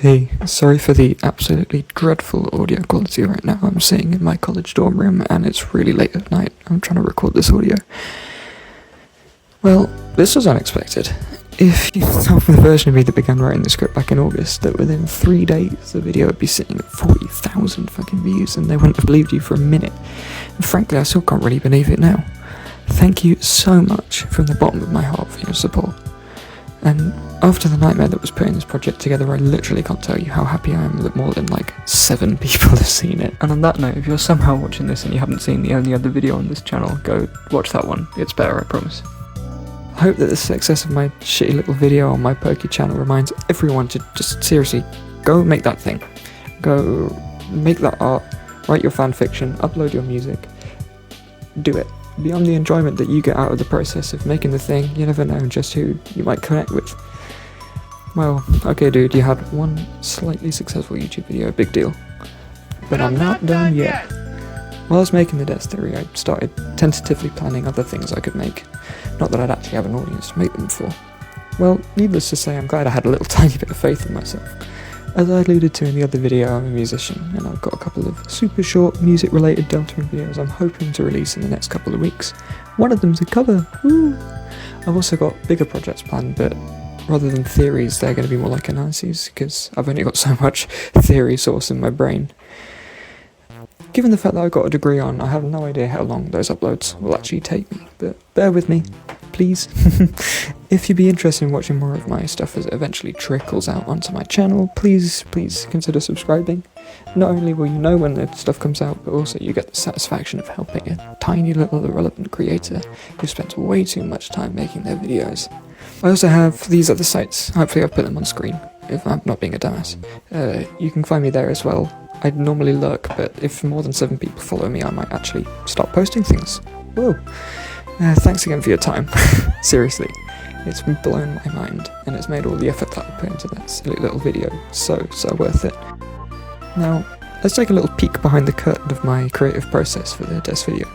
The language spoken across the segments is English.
Hey, sorry for the absolutely dreadful audio quality right now. I'm sitting in my college dorm room and it's really late at night. I'm trying to record this audio. Well, this was unexpected. If you saw the version of me that began writing the script back in August, that within 3 days the video would be sitting at 40,000 fucking views and they wouldn't have believed you for a minute. And frankly, I still can't really believe it now. Thank you so much from the bottom of my heart for your support. And after the nightmare that was putting this project together, I literally can't tell you how happy I am that more than 7 people have seen it. And on that note, if you're somehow watching this and you haven't seen the only other video on this channel, go watch that one. It's better, I promise. I hope that the success of my shitty little video on my Perky channel reminds everyone to just seriously go make that thing. Go make that art, write your fan fiction, upload your music. Do it. Beyond the enjoyment that you get out of the process of making the thing, you never know just who you might connect with. Well, okay dude, you had one slightly successful YouTube video, big deal. But I'm not done yet. While I was making the Death Theory, I started tentatively planning other things I could make. Not that I'd actually have an audience to make them for. Well, needless to say, I'm glad I had a little tiny bit of faith in myself. As I alluded to in the other video, I'm a musician, and I've got a couple of super short music-related deltering videos I'm hoping to release in the next couple of weeks. One of them's a cover, woo! I've also got bigger projects planned, but rather than theories, they're going to be more like analyses, because I've only got so much theory source in my brain. Given the fact that I got a degree on, I have no idea how long those uploads will actually take me, but bear with me, please. If you'd be interested in watching more of my stuff as it eventually trickles out onto my channel, please consider subscribing. Not only will you know when the stuff comes out, but also you get the satisfaction of helping a tiny little irrelevant creator who spent way too much time making their videos. I also have these other sites, hopefully I've put them on screen, if I'm not being a dumbass. You can find me there as well. I normally lurk, but if more than 7 people follow me, I might actually start posting things. Whoa! Thanks again for your time. Seriously, it's blown my mind, and it's made all the effort that I put into that silly little video so worth it. Now, let's take a little peek behind the curtain of my creative process for the Death video.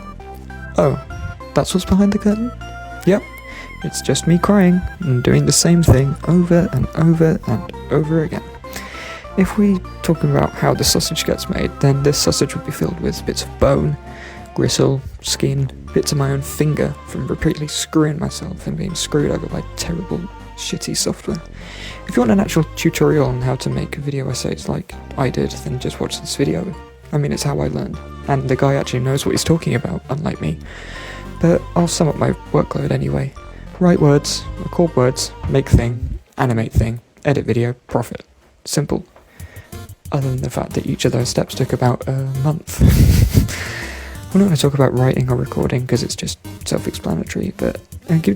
Oh, that's what's behind the curtain? Yep, it's just me crying and doing the same thing over and over and over again. If we're talking about how the sausage gets made, then this sausage would be filled with bits of bone, gristle, skin, bits of my own finger from repeatedly screwing myself and being screwed over by terrible, shitty software. If you want an actual tutorial on how to make video essays like I did, then just watch this video. I mean, it's how I learned, and the guy actually knows what he's talking about, unlike me. But I'll sum up my workload anyway. Write words, record words, make thing, animate thing, edit video, profit. Simple. Other than the fact that each of those steps took about a month. I'm not going to talk about writing or recording because it's just self-explanatory, but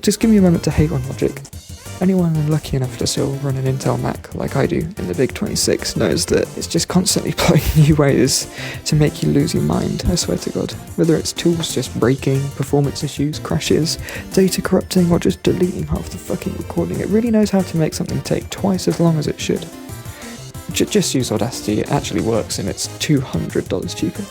just give me a moment to hate on logic. Anyone lucky enough to still run an Intel Mac like I do in the Big 26 knows that it's just constantly plotting new ways to make you lose your mind, I swear to God. Whether it's tools just breaking, performance issues, crashes, data corrupting, or just deleting half the fucking recording, it really knows how to make something take twice as long as it should. Just use Audacity, it actually works and it's $200 cheaper.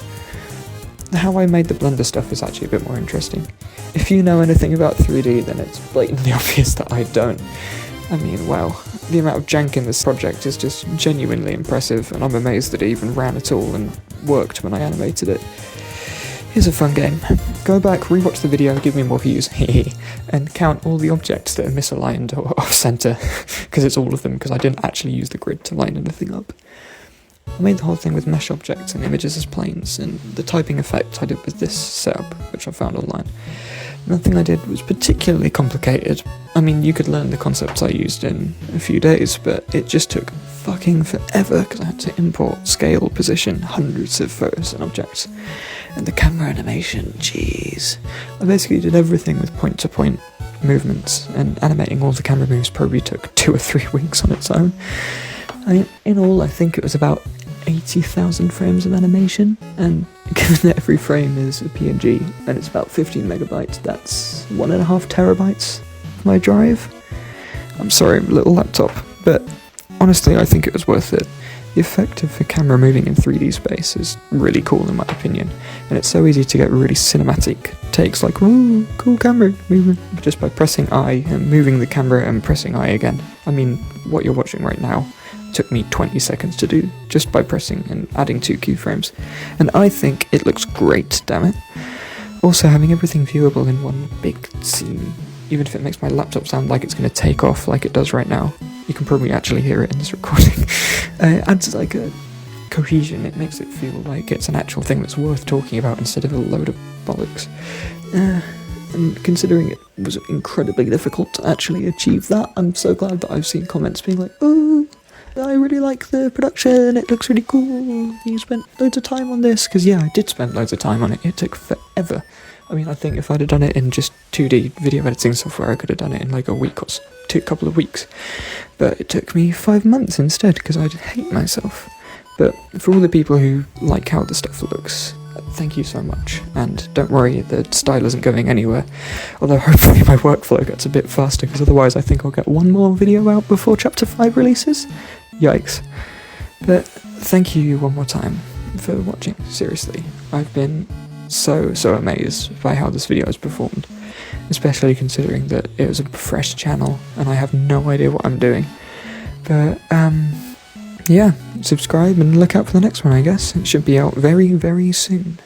How I made the Blender stuff is actually a bit more interesting. If you know anything about 3D, then it's blatantly obvious that I don't. I mean, wow, the amount of jank in this project is just genuinely impressive, and I'm amazed that it even ran at all and worked when I animated it. Here's a fun game. Go back, rewatch the video, give me more views, and count all the objects that are misaligned or off-center, because it's all of them, because I didn't actually use the grid to line anything up. I made the whole thing with mesh objects and images as planes, and the typing effect I did with this setup, which I found online. Nothing I did was particularly complicated. I mean, you could learn the concepts I used in a few days, but it just took fucking forever because I had to import, scale, position hundreds of photos and objects. And the camera animation, jeez. I basically did everything with point-to-point movements, and animating all the camera moves probably took 2 or 3 weeks on its own. In all, I think it was about 80,000 frames of animation, and given that every frame is a PNG and it's about 15 megabytes, that's 1.5 terabytes of my drive. I'm sorry, little laptop, but honestly I think it was worth it. The effect of the camera moving in 3D space is really cool in my opinion, and it's so easy to get really cinematic takes like, ooh, cool camera movement, just by pressing I and moving the camera and pressing I again. I mean, what you're watching right now, took me 20 seconds to do, just by pressing and adding 2 keyframes. And I think it looks great, damn it. Also, having everything viewable in one big scene, even if it makes my laptop sound like it's going to take off like it does right now, you can probably actually hear it in this recording, adds like a cohesion. It makes it feel like it's an actual thing that's worth talking about instead of a load of bollocks. And considering it was incredibly difficult to actually achieve that, I'm so glad that I've seen comments being like, oh, I really like the production, it looks really cool, you spent loads of time on this, because yeah, I did spend loads of time on it. It took forever. I mean, I think if I'd have done it in just 2D video editing software, I could have done it in like a week or couple of weeks, but it took me 5 months instead, because I'd hate myself. But for all the people who like how the stuff looks, thank you so much, and don't worry, the style isn't going anywhere, although hopefully my workflow gets a bit faster, because otherwise I think I'll get one more video out before Chapter 5 releases. Yikes. But thank you one more time for watching, seriously. I've been so amazed by how this video has performed, especially considering that it was a fresh channel and I have no idea what I'm doing. But yeah, subscribe and look out for the next one, I guess. It should be out very, very soon.